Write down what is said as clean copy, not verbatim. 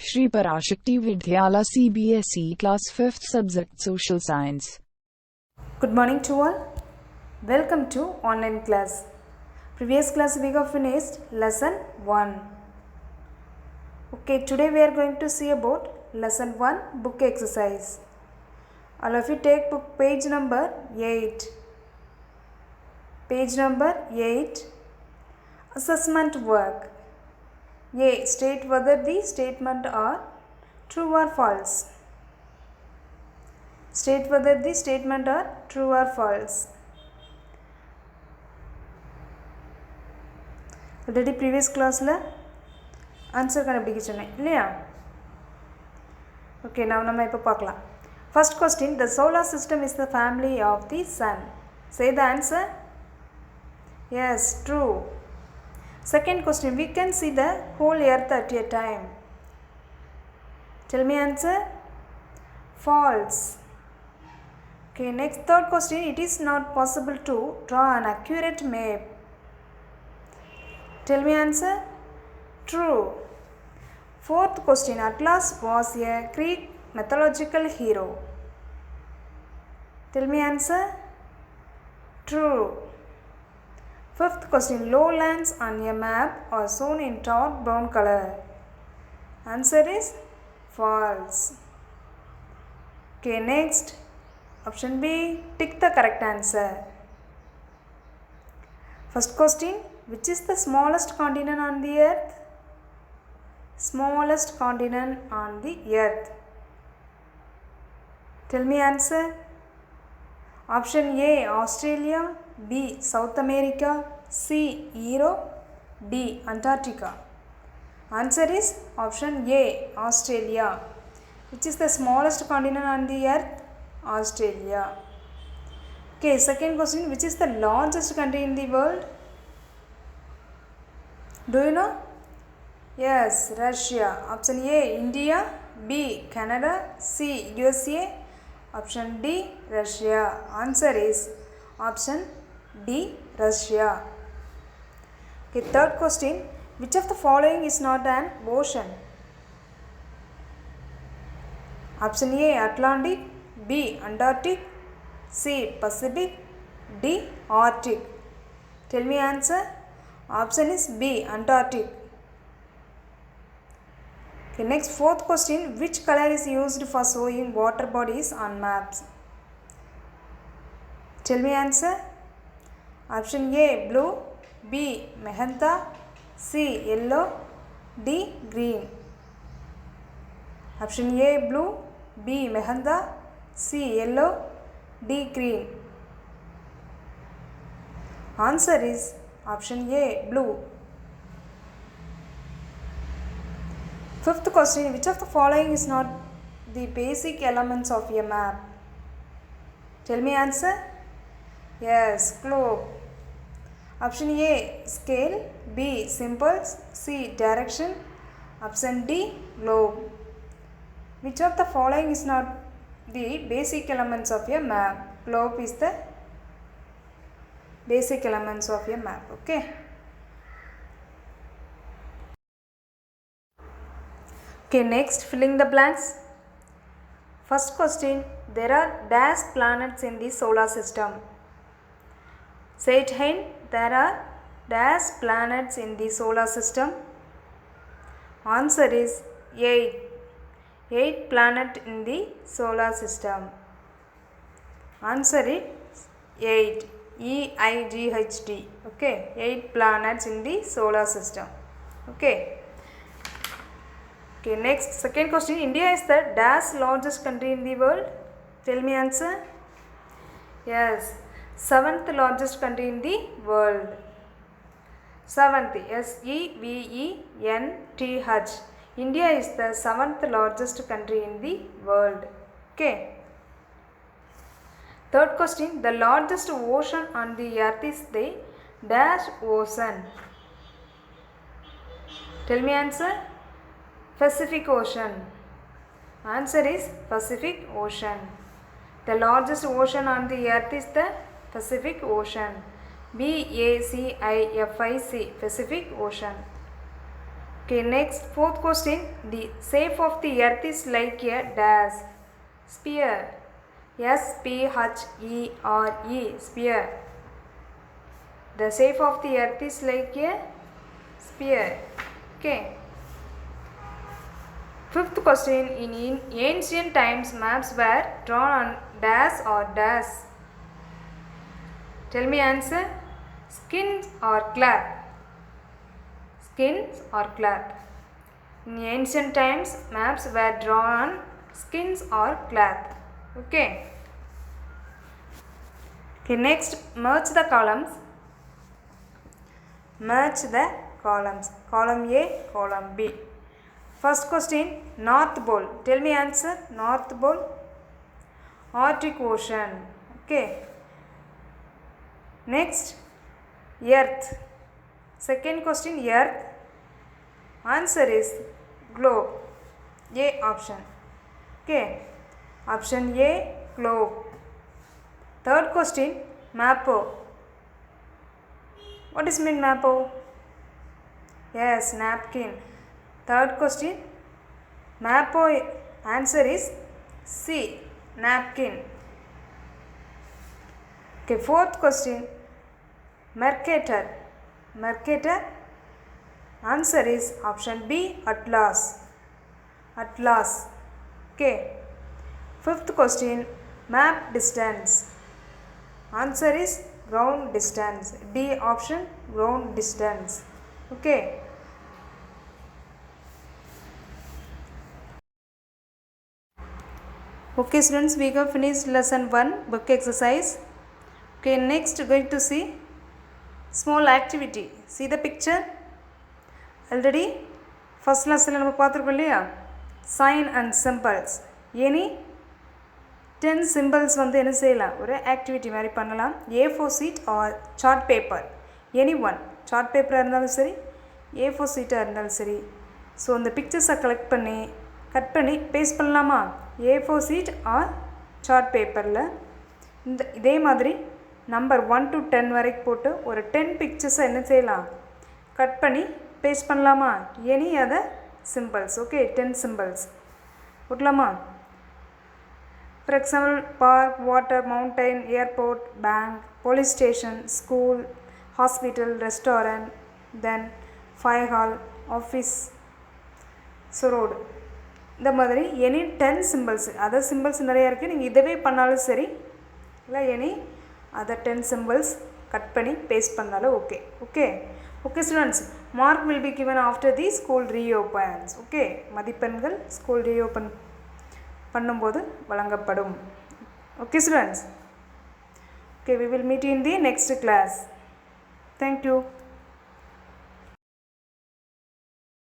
Shri Parashakti Vidyala CBSE Class 5th Subject Social Science. Good morning to all. Welcome to online class. Previous class we have finished lesson 1. Okay, today we are going to see about lesson 1 book exercise. All of you take book page number 8. Page number 8. Assessment work. A. State whether the statement are true or false. State whether the statement are true or false. Already previous class la answer கண்டுபிடிக்க சொன்னேன் இல்லையா? Okay, now நம்ம இப்போ பார்க்கலாம். First question, the solar system is the family of the sun. Say the answer. Yes, true. Second question, we can see the whole earth at a time. Tell me answer. False. Okay, next third question, it is not possible to draw an accurate map. Tell me answer. True. Fourth question, Atlas was a Greek mythological hero. Tell me answer. True. Fifth question, lowlands on a map are shown in dark brown color. Answer is false. Okay, next option B, tick the correct answer. First question, which is the smallest continent on the earth? Smallest continent on the earth. Tell me answer. Option A, Australia. B, South America. C, Europe. D, Antarctica. Answer is option A, Australia. Which is the smallest continent on the earth? Australia. Okay, second question, which is the largest country in the world? Do you know? Yes, Russia. Option A, India. B, Canada. C, USA. Option D, Russia. Answer is option D, Russia. Okay, third question, which of the following is not an ocean? Option A, Atlantic. B, Antarctic. C, Pacific. D, Arctic. Tell me answer. Option is B, Antarctic. Okay, next fourth question, which color is used for showing water bodies on maps? Tell me answer. Option A, blue. B, magenta. C, yellow. D, green. Option A, blue. B, magenta. C, yellow. D, green. Answer is option A, blue. Fifth question, which of the following is not the basic elements of a map? Tell me answer. Yes, globe. Option A, scale. B, symbols. C, direction. Option D, globe. Which of the following is not the basic elements of a map? Globe is the basic elements of a map. Okay. Okay, next, filling the blanks. First question, there are dash planets in the solar system. Say it again, there are dash planets in the solar system. Answer is 8. 8 planets in the solar system. Answer is 8. EIGHT. Okay, 8 planets in the solar system. Okay. Okay, next, second question, India is the dash largest country in the world. Tell me answer. Yes, 7th largest country in the world. 7th, SEVENTH. India is the 7th largest country in the world. Okay. Third question, the largest ocean on the earth is the dash ocean. Tell me answer. Pacific Ocean. Answer is Pacific Ocean. The largest ocean on the earth is the Pacific Ocean. BACIFIC, Pacific Ocean. Okay, next fourth question. The shape of the earth is like a dash. Sphere. S-P-H-E-R-E. Sphere. The shape of the earth is like a sphere. Okay. Fifth question. In ancient times, maps were drawn on dash or dash. Tell me answer. Skins or cloth? Skins or cloth? In ancient times, maps were drawn on skins or cloth. Okay. Okay, next, merge the columns. Merge the columns. Column A, column B. First question, North Pole. Tell me answer. North Pole. Arctic Ocean. Okay. Next, Earth. Second question, Earth. Answer is globe. A option. Okay. Option A, globe. Third question, Mapo. What is mean Mapo? Yes, napkin. Third question, Mapo. Answer is C, napkin. Okay, fourth question, Mercator. Mercator. Answer is option B, Atlas. Atlas. Okay. Fifth question, map distance. Answer is ground distance. D option, ground distance. Okay. Okay students, we have finished lesson 1 book exercise. Okay, next going to see small activity. See the picture. Already first lesson நம்ம பார்த்திருக்கோம் இல்லையா, sign and symbols. any 10 symbols வந்து என்ன செய்யலாம், ஒரு activity மாதிரி பண்ணலாம். A4 sheet or chart paper, any one. chart paper இருந்தாலும் சரி, A4 sheet இருந்தாலும் சரி. ஸோ அந்த பிக்சர்ஸை கலெக்ட் பண்ணி கட் பண்ணி பேஸ்ட் பண்ணலாமா, A4 sheet or chart paperல. இதே மாதிரி நம்பர் 1 to 10 வரைக்கும் போட்டு ஒரு 10 பிக்சர்ஸை என்ன செய்யலாம், கட் பண்ணி பேஸ்ட் பண்ணலாமா, any other symbols. Okay, 10 symbols போட்டலாமா. For example, park, water, mountain, airport, bank, police station, school, hospital, restaurant, then fire hall, office, so road. இந்த மாதிரி எனி 10 சிம்பிள்ஸ். அதர் சிம்பிள்ஸ் நிறையா இருக்குது, நீங்கள் இதவே பண்ணாலும் சரி, இல்லை எனி அதர் 10 சிம்பிள்ஸ் கட் பண்ணி பேஸ்ட் பண்ணாலும் okay. Okay okay students, mark will be given after the school reopens. Okay, மதிப்பெண்கள் ஸ்கூல் ரீஓப்பன் பண்ணும்போது வழங்கப்படும். Okay students, okay, we will meet in the next class. Thank you.